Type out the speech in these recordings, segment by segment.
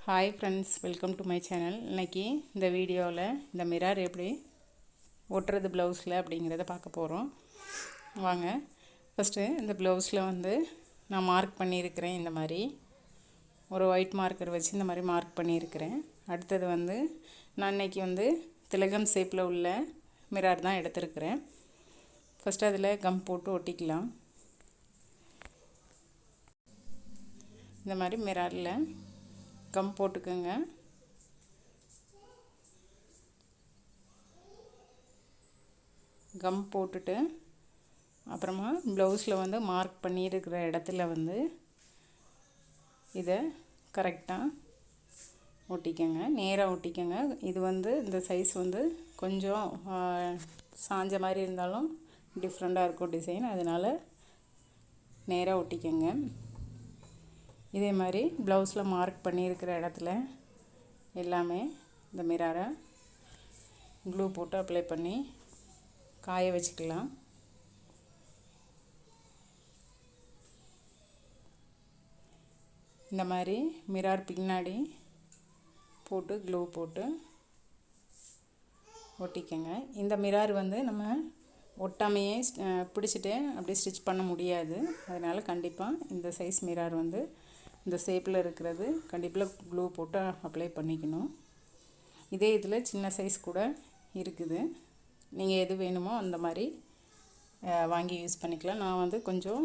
Hi friends, welcome to my channel. இன்றைக்கி இந்த வீடியோவில் இந்த மிரர் எப்படி ஒட்டுறது ப்ளவுஸில் அப்படிங்கிறத பார்க்க போகிறோம். வாங்க. ஃபஸ்ட்டு இந்த ப்ளவுஸில் நான் மார்க் பண்ணியிருக்கிறேன். இந்த மாதிரி ஒரு ஒயிட் மார்க்கர் வச்சு இந்த மாதிரி மார்க் பண்ணியிருக்கிறேன். அடுத்தது நான் இன்றைக்கி திலகம் ஷேப்பில் உள்ள மிரர் தான் எடுத்திருக்கிறேன். ஃபஸ்ட்டு அதில் கம் போட்டு ஒட்டிக்கலாம். இந்த மாதிரி மிரரில் கம் போட்டுக்கோங்க. கம் போட்டுட்டு அப்புறமா ப்ளவுஸில் மார்க் பண்ணியிருக்கிற இடத்துல இதை கரெக்டாக ஒட்டிக்கோங்க. நேராக ஒட்டிக்கோங்க. இது இந்த சைஸ் கொஞ்சம் சாஞ்ச மாதிரி இருந்தாலும் டிஃப்ரெண்ட்டாக இருக்கும் டிசைன். அதனால் நேராக ஒட்டிக்கோங்க. இதே மாதிரி ப்ளவுஸில் மார்க் பண்ணியிருக்கிற இடத்துல எல்லாமே இந்த மிரரை க்ளூ போட்டு அப்ளை பண்ணி காய வச்சுக்கலாம். இந்த மாதிரி மிரர் பின்னாடி போட்டு க்ளூ போட்டு ஒட்டிக்கங்க. இந்த மிரர் நம்ம ஒட்டாமையே பிடிச்சிட்டு அப்படியே ஸ்டிச் பண்ண முடியாது. அதனால் கண்டிப்பாக இந்த சைஸ் மிரர் இந்த ஷேப்பில் இருக்கிறது கண்டிப்பாக க்ளூ போட்டு அப்ளை பண்ணிக்கணும். இதே இதில் சின்ன சைஸ் கூட இருக்குது. நீங்கள் எது வேணுமோ அந்த மாதிரி வாங்கி யூஸ் பண்ணிக்கலாம். நான் கொஞ்சம்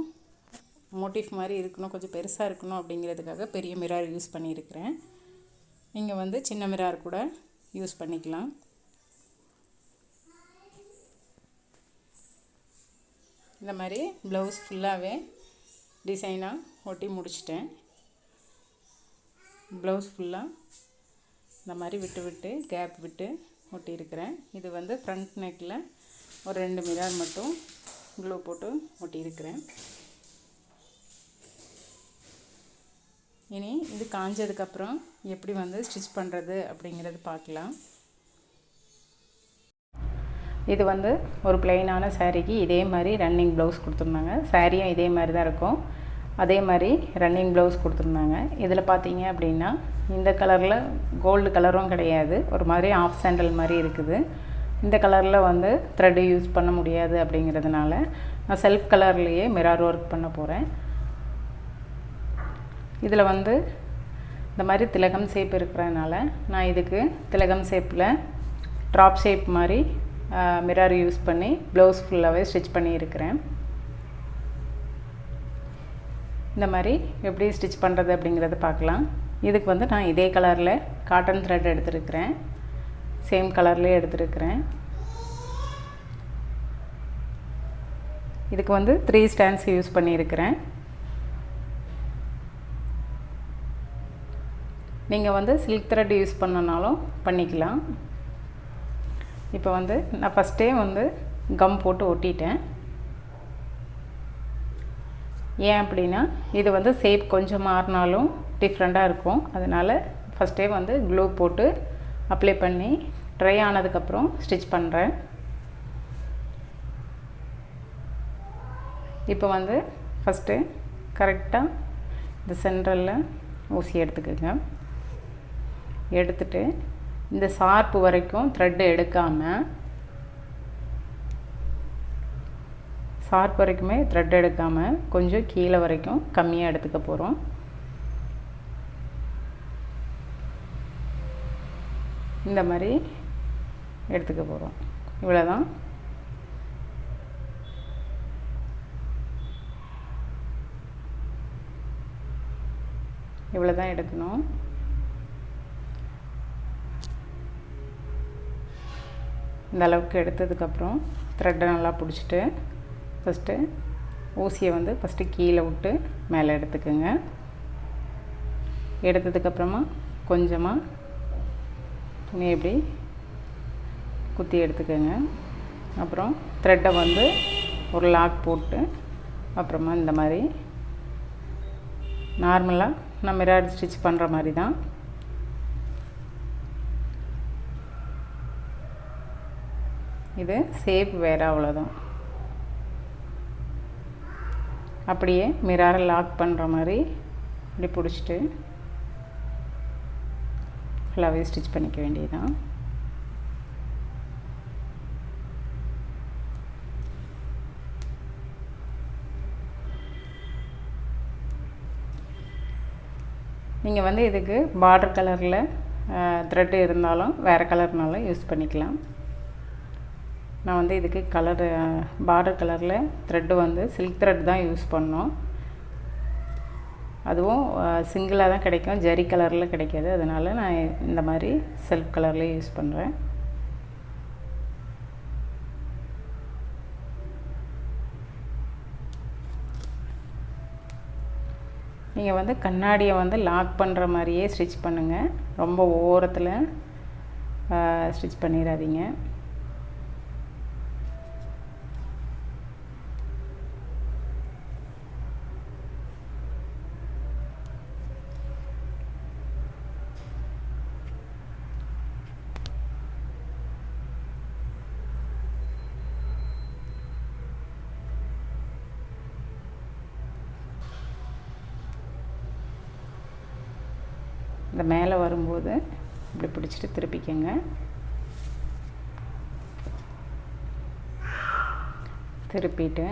மோட்டிஃப் மாதிரி இருக்கணும், கொஞ்சம் பெருசாக இருக்கணும் அப்படிங்கிறதுக்காக பெரிய மிரர் யூஸ் பண்ணியிருக்கிறேன். நீங்கள் சின்ன மிரர் கூட யூஸ் பண்ணிக்கலாம். இந்த மாதிரி ப்ளவுஸ் ஃபுல்லாகவே டிசைனாக ஒட்டி முடிச்சிட்டேன். ப்ளவுஸ் ஃபுல்லாக இந்த மாதிரி விட்டு விட்டு கேப் விட்டு ஒட்டியிருக்கிறேன். இது ஃப்ரண்ட் நெக்கில் ஒரு 2 மிரர் மட்டும் க்ளூ போட்டு ஒட்டியிருக்கிறேன். இனி இது காஞ்சதுக்கப்புறம் எப்படி ஸ்டிச் பண்ணுறது அப்படிங்கிறது பார்க்கலாம். இது ஒரு பிளெயினான சாரீக்கு இதே மாதிரி ரன்னிங் ப்ளவுஸ் கொடுத்துருந்தாங்க. சாரியும் இதே மாதிரி தான் இருக்கும். அதே மாதிரி ரன்னிங் ப்ளவுஸ் கொடுத்துருந்தாங்க. இதில் பார்த்தீங்க அப்படின்னா இந்த கலரில் கோல்டு கலரும் கிடையாது, ஒரு மாதிரி ஆஃப் சாண்டல் மாதிரி இருக்குது. இந்த கலரில் த்ரெட்டு யூஸ் பண்ண முடியாது. அப்படிங்கிறதுனால நான் செல்ஃப் கலர்லேயே மிரர் ஒர்க் பண்ண போகிறேன். இதில் இந்த மாதிரி திலகம் ஷேப் இருக்கிறதுனால நான் இதுக்கு திலகம் ஷேப்பில் ட்ராப் ஷேப் மாதிரி மிரர் யூஸ் பண்ணி ப்ளவுஸ் ஃபுல்லாகவே ஸ்டிச் பண்ணியிருக்கிறேன். இந்த மாதிரி எப்படி ஸ்டிச் பண்ணுறது அப்படிங்கிறத பார்க்கலாம். இதுக்கு நான் இதே கலரில் காட்டன் த்ரெட் எடுத்துருக்கிறேன். சேம் கலர்லேயே எடுத்துருக்கிறேன். இதுக்கு 3 ஸ்டாண்ட்ஸ் யூஸ் பண்ணியிருக்கிறேன். நீங்கள் சில்க் த்ரெட் யூஸ் பண்ணனாலும் பண்ணிக்கலாம். இப்போ நான் ஃபஸ்ட்டே கம் போட்டு ஒட்டிட்டேன். ஏன் அப்படின்னா இது ஷேப் கொஞ்சம் மாறினாலும் டிஃப்ரெண்ட்டாக இருக்கும். அதனால் ஃபஸ்ட்டே க்ளூ போட்டு அப்ளை பண்ணி ட்ரை ஆனதுக்கப்புறம் ஸ்டிச் பண்ணுறேன். இப்போ ஃபஸ்ட்டு கரெக்டாக இந்த சென்ட்ரலில் ஊசி எடுத்துக்கோங்க. எடுத்துட்டு இந்த ஷார்ப்பு வரைக்கும் த்ரெட்டு எடுக்காமல் ஷார்ப் வரைக்குமே த்ரெட் எடுக்காமல் கொஞ்சம் கீழே வரைக்கும் கம்மியாக எடுத்துக்க போகிறோம். இந்த மாதிரி எடுத்துக்க போகிறோம். இவ்வளோதான். இவ்வளோ தான் எடுக்கணும். இந்த அளவுக்கு எடுத்ததுக்கப்புறம் த்ரெட்டை நல்லா பிடிச்சிட்டு ஃபஸ்ட்டு ஊசியை ஃபஸ்ட்டு கீழே விட்டு மேலே எடுத்துக்கோங்க. எடுத்ததுக்கப்புறமா கொஞ்சமாக துணி எப்படி குத்தி எடுத்துக்கோங்க. அப்புறம் த்ரெட்டை ஒரு லாக் போட்டு அப்புறமா இந்த மாதிரி நார்மலாக நான் மிரர் ஸ்டிச் பண்ணுற மாதிரி தான் இது ஷேப் வேறு, அவ்வளோதான். அப்படியே மிரரை லாக் பண்ணுற மாதிரி இப்படி பிடிச்சிட்டு ஃபுல்லாகவே ஸ்டிச் பண்ணிக்க வேண்டியதுதான். நீங்கள் வந்து இதுக்கு பார்டர் கலரில் த்ரெட்டு இருந்தாலும் வேறு கலர்னாலும் யூஸ் பண்ணிக்கலாம். நான் வந்து இதுக்கு பார்டர் கலரில் த்ரெட்டு வந்து சில்க் த்ரெட் தான் யூஸ் பண்ணோம். அதுவும் சிங்கிளாக தான் கிடைக்கும், ஜரி கலரில் கிடைக்காது. அதனால் நான் இந்த மாதிரி செல்ஃப் கலர்லேயே யூஸ் பண்ணுறேன். நீங்கள் வந்து கண்ணாடியை வந்து லாக் பண்ணுற மாதிரியே ஸ்டிச் பண்ணுங்கள். ரொம்ப ஓரத்தில் ஸ்டிச் பண்ணிடாதீங்க. இந்த மேலே வரும்போது இப்படி பிடிச்சிட்டு திருப்பிக்கங்க. திருப்பிட்டு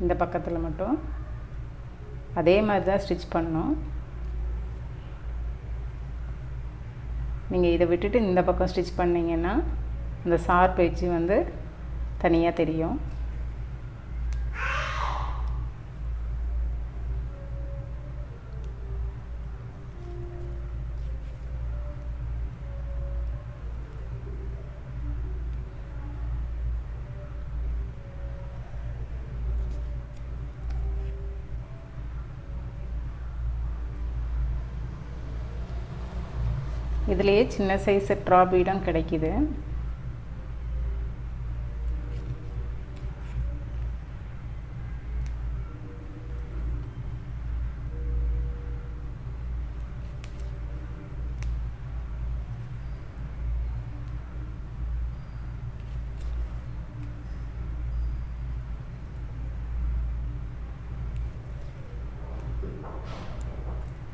இந்த பக்கத்தில் மட்டும் அதே மாதிரி தான் ஸ்டிச் பண்ணணும். நீங்கள் இதை விட்டுட்டு இந்த பக்கம் ஸ்டிச் பண்ணிங்கன்னா அந்த ஷார்ப் எட்ஜ் வந்து தனியாக தெரியும். இதுலேயே சின்ன சைஸ் ட்ராப் பீடும் கிடைக்குது.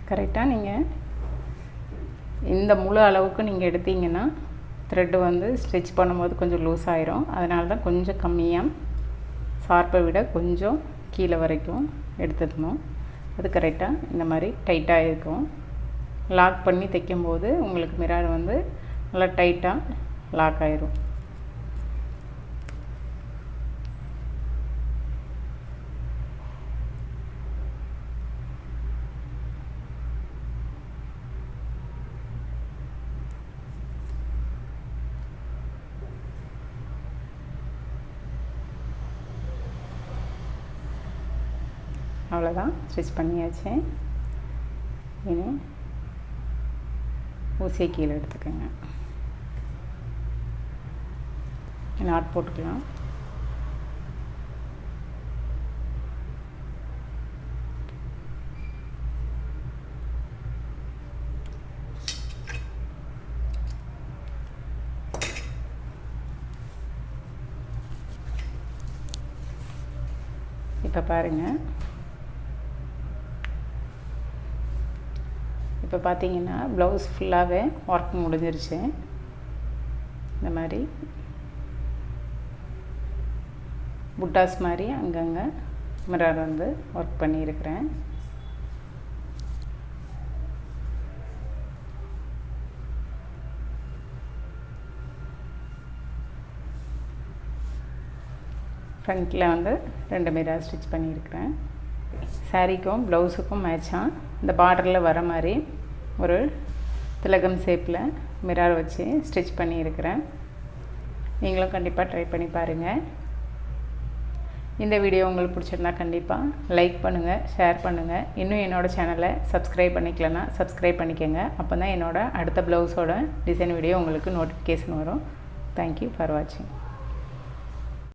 கரெக்டாக நீங்கள் இந்த முழு அளவுக்கு நீங்கள் எடுத்தீங்கன்னா த்ரெட்டு வந்து ஸ்டிச் பண்ணும்போது கொஞ்சம் லூஸ் ஆயிரும். அதனால தான் கொஞ்சம் கம்மியாக ஷார்ப்பை விட கொஞ்சம் கீழே வரைக்கும் எடுத்துக்கணும். அது கரெக்டாக இந்த மாதிரி டைட்டாக இருக்கும். லாக் பண்ணி தைக்கும்போது உங்களுக்கு மிரர் வந்து நல்லா டைட்டாக லாக் ஆயிரும். அவ்வளோதான், ஸ்டிச் பண்ணியாச்சு. இனி ஊசியை கீழே எடுத்துக்கோங்க. நாட் போட்டுக்கலாம். இப்போ பாருங்கள், இப்போ பார்த்தீங்கன்னா ப்ளவுஸ் ஃபுல்லாகவே ஒர்க் முடிஞ்சிருச்சு. இந்த மாதிரி புட்டாஸ் மாதிரி அங்கங்கே மிரர் வந்து ஒர்க் பண்ணியிருக்கிறேன். ஃப்ரண்ட்டில் வந்து 2 மிரர் ஸ்டிச் பண்ணியிருக்கிறேன். சாரீக்கும் ப்ளவுஸுக்கும் மேட்சாக இந்த பார்டரில் வர மாதிரி ஒரு திலகம் ஷேப்பில் மிரர் வச்சு ஸ்டிச் பண்ணியிருக்கிறேன். நீங்களும் கண்டிப்பாக ட்ரை பண்ணி பாருங்கள். இந்த வீடியோ உங்களுக்கு பிடிச்சிருந்தா கண்டிப்பாக லைக் பண்ணுங்கள், ஷேர் பண்ணுங்கள். இன்னும் என்னோடய சேனலை சப்ஸ்கிரைப் பண்ணிக்கலன்னா சப்ஸ்கிரைப் பண்ணிக்கோங்க. அப்போ தான் என்னோடய அடுத்த ப்ளவுஸோட டிசைன் வீடியோ உங்களுக்கு நோட்டிஃபிகேஷன் வரும். தேங்க்யூ ஃபார் வாட்சிங்.